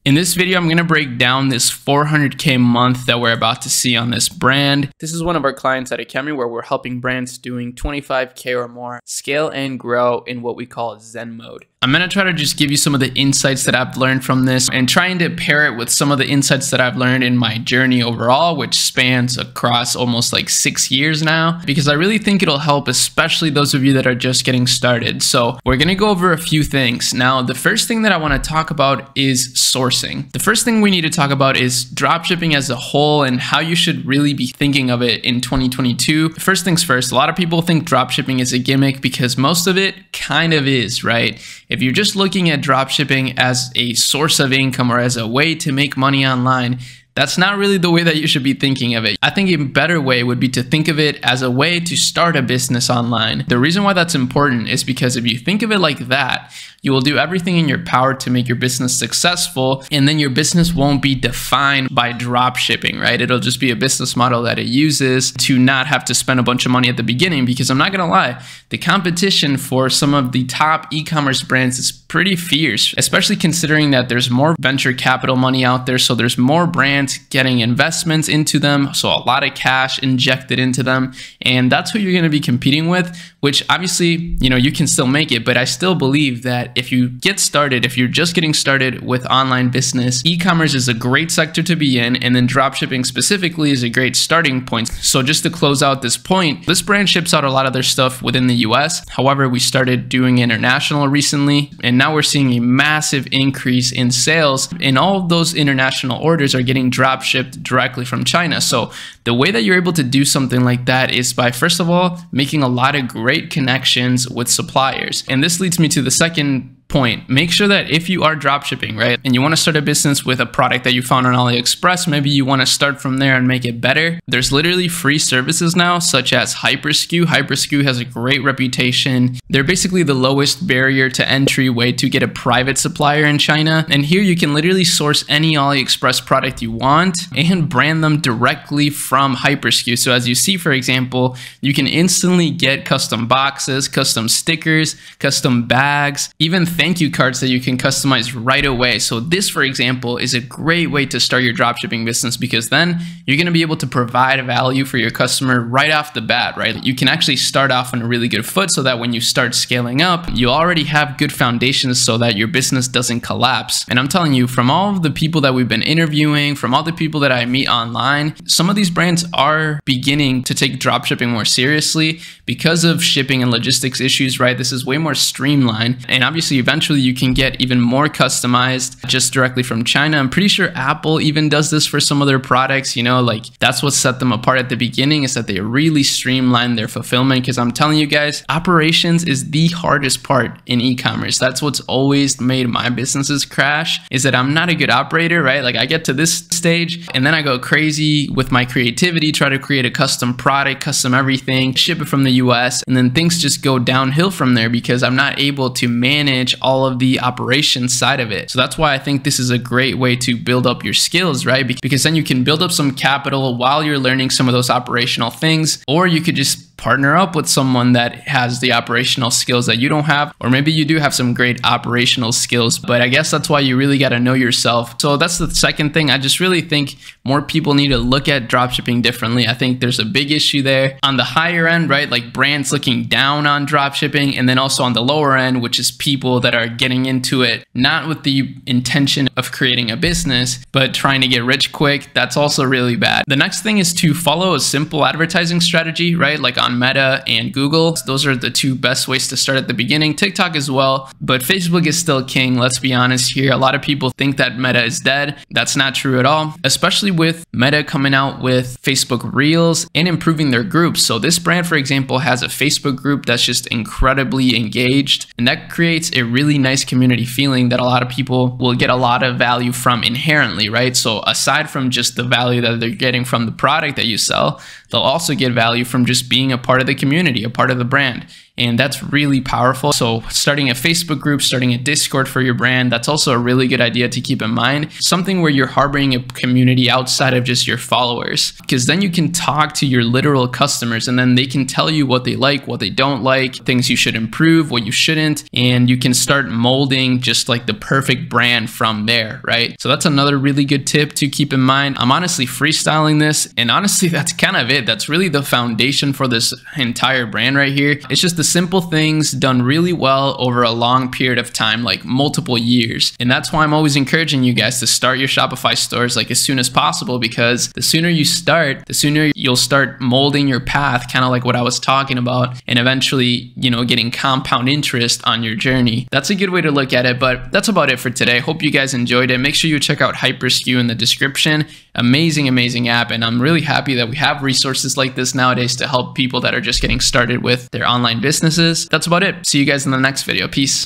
In this video, I'm going to break down this 400K month that we're about to see on this brand. This is one of our clients at Arie, where we're helping brands doing 25K or more scale and grow in what we call Zen mode. I'm going to try to just give you some of the insights that I've learned from this and trying to pair it with some of the insights that I've learned in my journey overall, which spans across almost like 6 years now, because I really think it'll help, especially those of you that are just getting started. So we're going to go over a few things. Now, the first thing that I want to talk about is sourcing. The first thing we need to talk about is dropshipping as a whole and how you should really be thinking of it in 2022. First things first, a lot of people think dropshipping is a gimmick because most of it kind of is, right? If you're just looking at dropshipping as a source of income or as a way to make money online, that's not really the way that you should be thinking of it. I think a better way would be to think of it as a way to start a business online. The reason why that's important is because if you think of it like that, you will do everything in your power to make your business successful, and then your business won't be defined by drop shipping, right? It'll just be a business model that it uses to not have to spend a bunch of money at the beginning, because I'm not gonna lie, the competition for some of the top e-commerce brands is pretty fierce, especially considering that there's more venture capital money out there, so there's more brands getting investments into them, so a lot of cash injected into them, and that's who you're gonna be competing with, which obviously, you know, you can still make it, but I still believe that if you get started, if you're just getting started with online business, e-commerce is a great sector to be in, and then dropshipping specifically is a great starting point. So just to close out this point, this brand ships out a lot of their stuff within the US. However, we started doing international recently, and now we're seeing a massive increase in sales, and all of those international orders are getting drop shipped directly from China. So the way that you're able to do something like that is by, first of all, making a lot of great connections with suppliers. And this leads me to the second point. Make sure that if you are dropshipping, right, and you want to start a business with a product that you found on AliExpress, maybe you want to start from there and make it better. There's literally free services now, such as Hyperskew. Hyperskew has a great reputation. They're basically the lowest barrier to entry way to get a private supplier in China. And here you can literally source any AliExpress product you want and brand them directly from Hyperskew. So as you see, for example, you can instantly get custom boxes, custom stickers, custom bags, even thank you cards that you can customize right away. So this, for example, is a great way to start your dropshipping business, because then you're going to be able to provide value for your customer right off the bat, right? You can actually start off on a really good foot so that when you start scaling up, you already have good foundations so that your business doesn't collapse. And I'm telling you, from all of the people that we've been interviewing, from all the people that I meet online, some of these brands are beginning to take dropshipping more seriously because of shipping and logistics issues, right? This is way more streamlined, and obviously eventually you can get even more customized just directly from China. I'm pretty sure Apple even does this for some of their products, you know, like that's what set them apart at the beginning, is that they really streamlined their fulfillment. Because I'm telling you guys, operations is the hardest part in e-commerce. That's what's always made my businesses crash, is that I'm not a good operator, right? Like I get to this stage and then I go crazy with my creativity, try to create a custom product, custom everything, ship it from the US, and then things just go downhill from there because I'm not able to manage all of the operations side of it. So that's why I think this is a great way to build up your skills, right? Because then you can build up some capital while you're learning some of those operational things, or you could just partner up with someone that has the operational skills that you don't have, or maybe you do have some great operational skills, but I guess that's why you really got to know yourself. So that's the second thing. I just really think more people need to look at dropshipping differently. I think there's a big issue there on the higher end, right? Like brands looking down on dropshipping, and then also on the lower end, which is people that are getting into it not with the intention of creating a business, but trying to get rich quick. That's also really bad. The next thing is to follow a simple advertising strategy, right? Like on Meta and Google. Those are the two best ways to start at the beginning. TikTok as well, but Facebook is still king. Let's be honest here. A lot of people think that Meta is dead. That's not true at all, especially with Meta coming out with Facebook Reels and improving their groups. So this brand, for example, has a Facebook group that's just incredibly engaged, and that creates a really nice community feeling that a lot of people will get a lot of value from inherently, right? So aside from just the value that they're getting from the product that you sell, they'll also get value from just being a part of the community, a part of the brand. And that's really powerful. So starting a Facebook group, starting a Discord for your brand, that's also a really good idea to keep in mind. Something where you're harboring a community outside of just your followers, because then you can talk to your literal customers and then they can tell you what they like, what they don't like, things you should improve, what you shouldn't, and you can start molding just like the perfect brand from there, right? So that's another really good tip to keep in mind. I'm honestly freestyling this, and honestly, that's kind of it. That's really the foundation for this entire brand right here. It's just the simple things done really well over a long period of time, like multiple years. And that's why I'm always encouraging you guys to start your Shopify stores like as soon as possible, because the sooner you start, the sooner you'll start molding your path, kind of like what I was talking about, and eventually, you know, getting compound interest on your journey. That's a good way to look at it, but that's about it for today. Hope you guys enjoyed it. Make sure you check out HyperSkew in the description. Amazing, amazing app. And I'm really happy that we have resources like this nowadays to help people that are just getting started with their online businesses. That's about it. See you guys in the next video. Peace.